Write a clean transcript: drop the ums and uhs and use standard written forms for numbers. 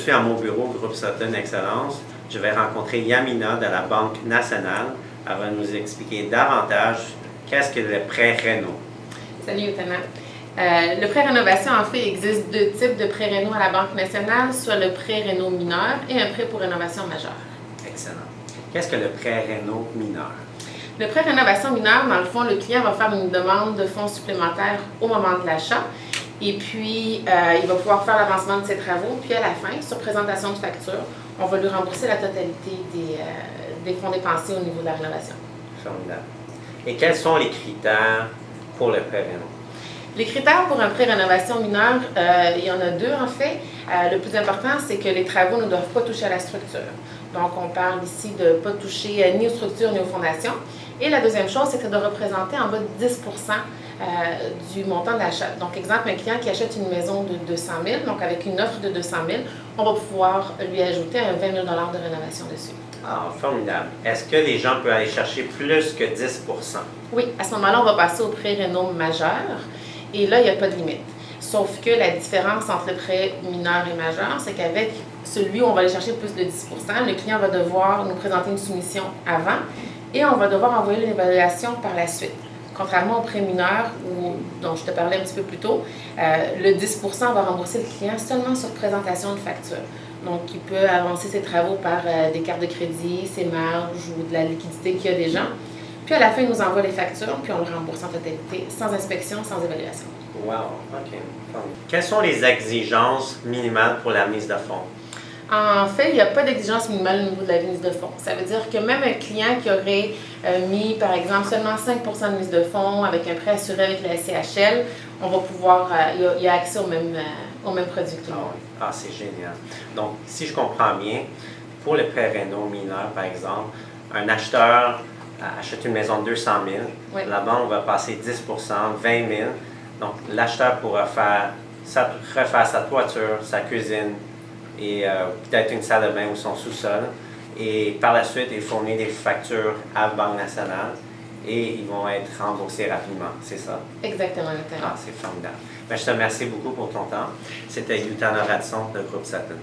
suis à mon bureau, Groupe Sutton Excellence. Je vais rencontrer Yamina de la Banque nationale. Elle va nous expliquer davantage qu'est-ce que le prêt réno. Salut, Youtana. Le prêt rénovation, en fait, il existe deux types de prêts réno à la Banque nationale, soit le prêt réno mineur et un prêt pour rénovation majeure. Excellent. Qu'est-ce que le prêt réno mineur? Le prêt rénovation mineure, dans le fond, le client va faire une demande de fonds supplémentaires au moment de l'achat. Et puis, il va pouvoir faire l'avancement de ses travaux. Puis, à la fin, sur présentation de facture, on va lui rembourser la totalité des fonds dépensés au niveau de la rénovation. Formidable. Et quels sont les critères pour le prêt réno? Les critères pour un prêt rénovation mineure, il y en a deux en fait. Le plus important, c'est que les travaux ne doivent pas toucher à la structure. Donc, on parle ici de ne pas toucher ni aux structures ni aux fondations. Et la deuxième chose, c'est que ça doit représenter en bas de 10 du montant de l'achat. Donc, exemple, un client qui achète une maison de 200 000, donc avec une offre de 200 000, on va pouvoir lui ajouter un 20 000 de rénovation dessus. Ah, formidable. Est-ce que les gens peuvent aller chercher plus que 10 ? Oui, à ce moment-là, on va passer au prêt réno majeur. Et là, il n'y a pas de limite. Sauf que la différence entre le prêt mineur et majeur, c'est qu'avec celui où on va aller chercher plus de 10 le client va devoir nous présenter une soumission avant et on va devoir envoyer l'évaluation par la suite. Contrairement au prêt mineur, dont je te parlais un petit peu plus tôt, le 10 va rembourser le client seulement sur présentation de facture. Donc, il peut avancer ses travaux par des cartes de crédit, ses marges ou de la liquidité qu'il y a déjà. Puis à la fin, il nous envoie les factures, puis on le rembourse en totalité, sans inspection, sans évaluation. Wow, OK. Quelles sont les exigences minimales pour la mise de fonds? En fait, il n'y a pas d'exigence minimale au niveau de la mise de fonds. Ça veut dire que même un client qui aurait mis, par exemple, seulement 5 de mise de fonds avec un prêt assuré avec la SCHL, on va pouvoir, il a accès au même produit que tout le monde. Ah, c'est génial. Donc, si je comprends bien, pour le prêt réno mineur, par exemple, un acheteur achète une maison de 200 000, oui. La banque va passer 10 20 000. Donc, l'acheteur pourra refaire sa toiture, sa cuisine et peut-être une salle de bain ou son sous-sol. Et par la suite, il fournit des factures à la Banque nationale et ils vont être remboursés rapidement. C'est ça? Exactement. Ah, c'est formidable. Ben, je te remercie beaucoup pour ton temps. C'était Youtana Radson de Groupe Sutton.